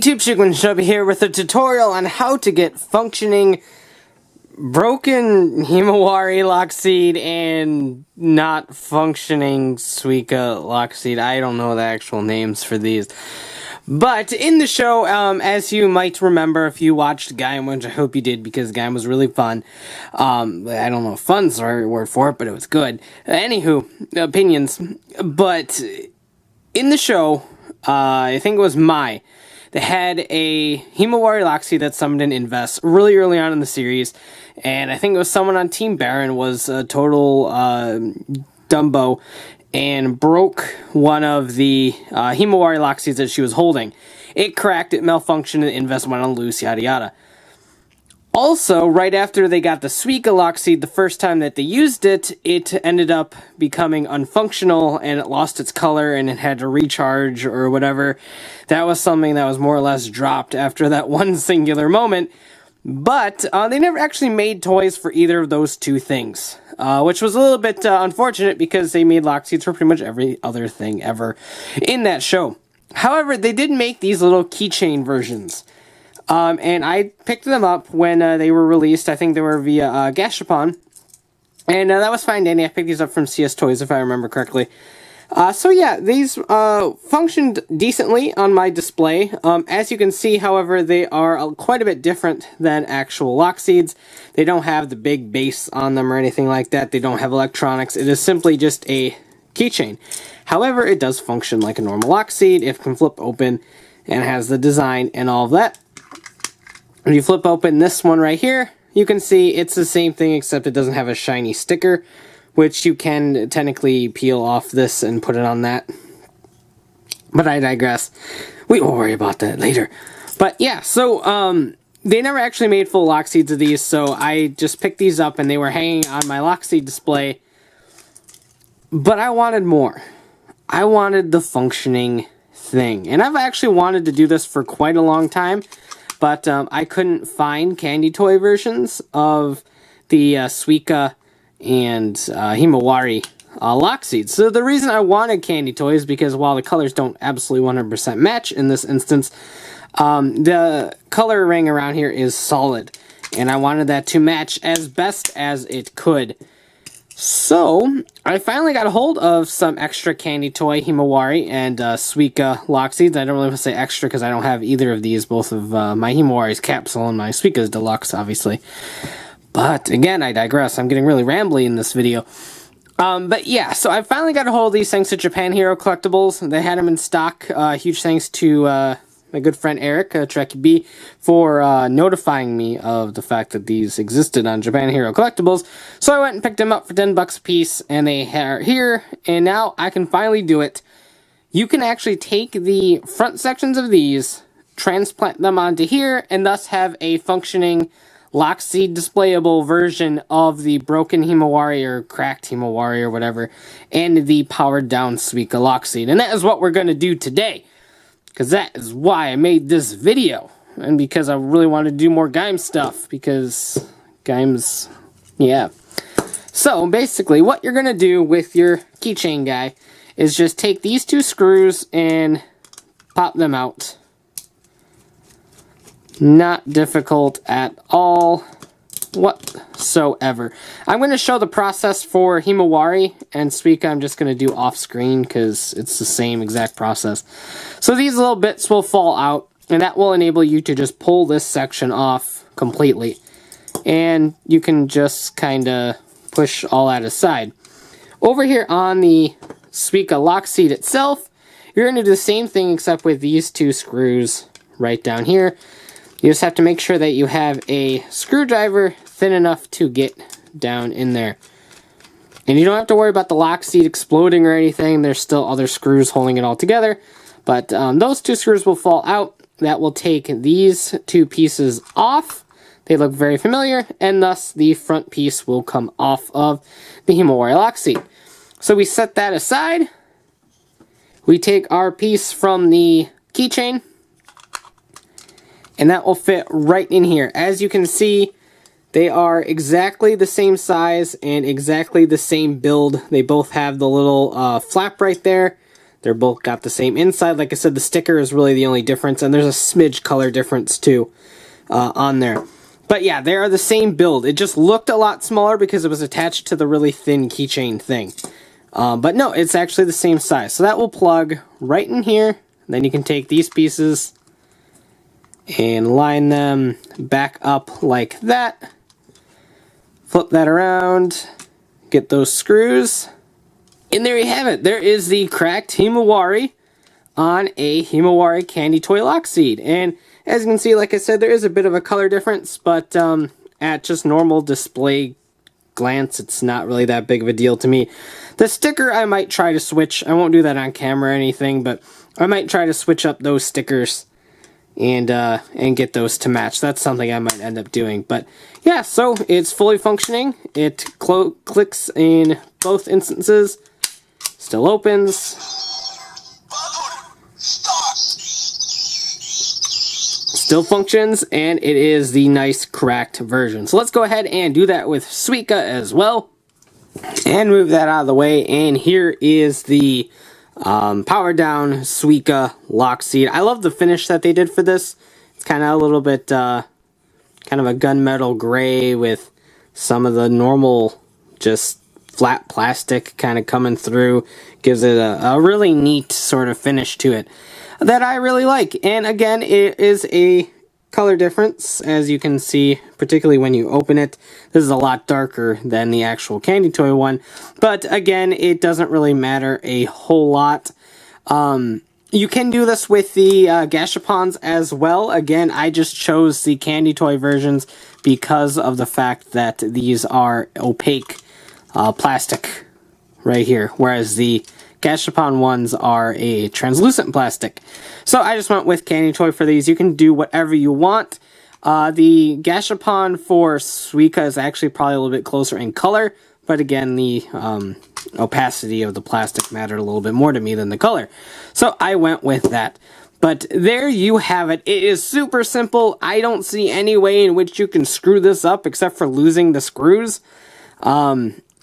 YouTube, Shub here with a tutorial on how to get functioning broken Himawari Lockseed and not functioning Suika Lockseed. I don't know the actual names for these. But in the show, as you might remember if you watched Gaim, which I hope you did because Gaim was really fun. I don't know if fun's the right word for it, but it was good. Anywho, opinions. But in the show, I think it was they had a Himawari Lockseed that summoned an Invest really early on in the series, and I think it was someone on Team Baron was a total Dumbo and broke one of the Himawari Lockseeds that she was holding. It cracked, it malfunctioned, the Invest went on loose, yada yada. Also, right after they got the Suika Lockseed, the first time that they used it, it ended up becoming unfunctional, and it lost its color, and it had to recharge, or whatever. That was something that was more or less dropped after that one singular moment. But, they never actually made toys for either of those two things. Which was a little bit unfortunate, because they made Lockseeds for pretty much every other thing ever in that show. However, they did make these little keychain versions. And I picked them up when they were released. I think they were via Japan. And that was fine, Danny. I picked these up from CS Toys, if I remember correctly. So yeah, these functioned decently on my display. As you can see, however, they are quite a bit different than actual Lockseeds. They don't have the big base on them or anything like that. They don't have electronics. It is simply just a keychain. However, it does function like a normal Lockseed. It can flip open and has the design and all of that. If you flip open this one right here, you can see it's the same thing except it doesn't have a shiny sticker, which you can technically peel off this and put it on that. But I digress. We will worry about that later. But yeah, so they never actually made full Lockseeds of these, so I just picked these up and they were hanging on my Lockseed display. But I wanted more. I wanted the functioning thing. And I've actually wanted to do this for quite a long time. But I couldn't find candy toy versions of the Suika and Himawari Lockseeds. So the reason I wanted candy toys is because while the colors don't absolutely 100% match in this instance, the color ring around here is solid. And I wanted that to match as best as it could. So, I finally got a hold of some extra candy toy Himawari and Suika Lockseeds. I don't really want to say extra because I don't have either of these. Both of my Himawari's Capsule and my Suika's Deluxe, obviously. But, again, I digress. I'm getting really rambly in this video. But yeah, so I finally got a hold of these thanks to Japan Hero Collectibles. They had them in stock. Huge thanks to my good friend Eric, Trekkie B, for notifying me of the fact that these existed on Japan Hero Collectibles. So I went and picked them up for 10 bucks a piece, and they are here, and now I can finally do it. You can actually take the front sections of these, transplant them onto here, and thus have a functioning Lockseed displayable version of the broken Himawari or cracked Himawari or whatever, and the powered down Suika Lockseed. And that is what we're going to do today. Because that is why I made this video. And because I really wanted to do more Gaim stuff. Because Gaim's, yeah. So, basically, what you're going to do with your keychain guy is just take these two screws and pop them out. Not difficult at all whatsoever. I'm going to show the process for Himawari and Suika. I'm just going to do off screen because it's the same exact process. So these little bits will fall out, and that will enable you to just pull this section off completely. And you can just kind of push all that aside. Over here on the Suika Lockseed itself, you're going to do the same thing except with these two screws right down here. You just have to make sure that you have a screwdriver thin enough to get down in there. And you don't have to worry about the Lockseed exploding or anything. There's still other screws holding it all together. But those two screws will fall out. That will take these two pieces off. They look very familiar. And thus the front piece will come off of the Himawari Lockseed. So we set that aside. We take our piece from the keychain. And that will fit right in here. As you can see, they are exactly the same size and exactly the same build. They both have the little flap right there. They're both got the same inside. Like I said, the sticker is really the only difference, and there's a smidge color difference too on there. But yeah, they are the same build. It just looked a lot smaller because it was attached to the really thin keychain thing. But no, it's actually the same size. So that will plug right in here. Then you can take these pieces and line them back up like that. Flip that around. Get those screws. And there you have it. There is the cracked Himawari on a Himawari Candy Toy Lockseed. And as you can see, like I said, there is a bit of a color difference, but at just normal display glance, it's not really that big of a deal to me. The sticker, I might try to switch. I won't do that on camera or anything, but I might try to switch up those stickers and get those to match. That's something I might end up doing. But yeah, so it's fully functioning. It clicks in both instances. Still opens. Still functions, and it is the nice cracked version. So let's go ahead and do that with Suika as well. And move that out of the way, and here is the powered down Suika Lockseed. I love the finish that they did for this. It's kind of a little bit kind of a gunmetal gray with some of the normal just flat plastic kind of coming through. Gives it a really neat sort of finish to it that I really like. And again, it is a color difference, as you can see, particularly when you open it. This is a lot darker than the actual candy toy one, but again, it doesn't really matter a whole lot. You can do this with the gashapons as well. Again, I just chose the candy toy versions because of the fact that these are opaque plastic right here, whereas the gashapon ones are a translucent plastic. So I just went with candy toy for these. You can do whatever you want. The gashapon for Suika is actually probably a little bit closer in color, but again, the opacity of the plastic mattered a little bit more to me than the color. So I went with that. But there you have it. It is super simple. I don't see any way in which you can screw this up except for losing the screws.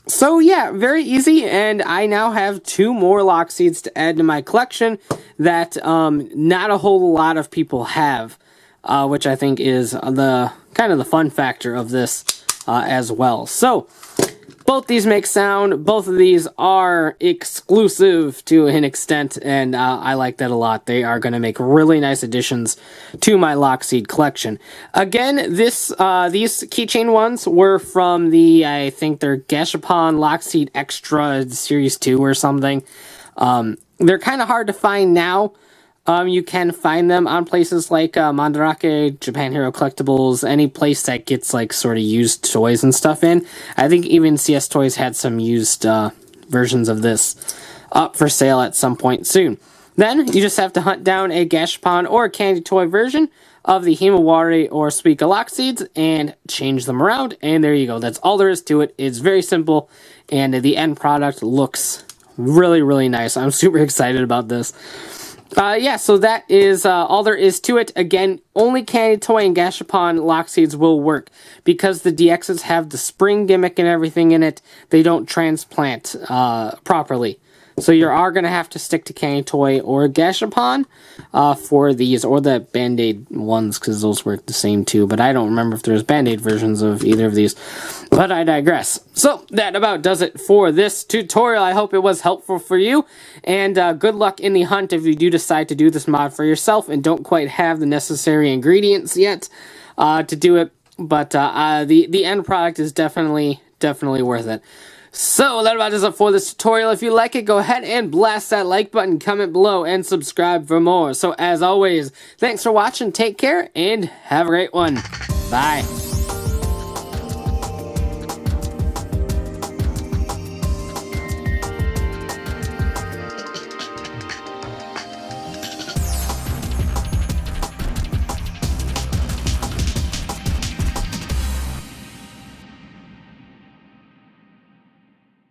So yeah, very easy, and I now have 2 more Lockseeds to add to my collection that not a whole lot of people have, which I think is the kind of the fun factor of this as well. So both these make sound. Both of these are exclusive to an extent, and I like that a lot. They are going to make really nice additions to my Lockseed collection. Again, these keychain ones were from the, I think they're Gashapon Lockseed Extra Series 2 or something. They're kind of hard to find now. You can find them on places like Mandarake, Japan Hero Collectibles, any place that gets like sort of used toys and stuff in. I think even CS Toys had some used versions of this up for sale at some point soon. Then you just have to hunt down a Gashapon or a candy toy version of the Himawari or Suika Lockseeds and change them around, and there you go. That's all there is to it. It's very simple, and the end product looks really, really nice. I'm super excited about this. Yeah, so that is all there is to it. Again, only candy toy and Gashapon Lockseeds will work. Because the DXs have the spring gimmick and everything in it, they don't transplant properly. So you are going to have to stick to candy toy or Gashapon for these, or the Band-Aid ones, because those work the same too. But I don't remember if there's Band-Aid versions of either of these. But I digress. So that about does it for this tutorial. I hope it was helpful for you. And good luck in the hunt if you do decide to do this mod for yourself and don't quite have the necessary ingredients yet to do it. But the end product is definitely worth it. So that about does it for this tutorial. If you like it, go ahead and blast that like button, comment below, and subscribe for more. So as always, thanks for watching, take care, and have a great one. Bye.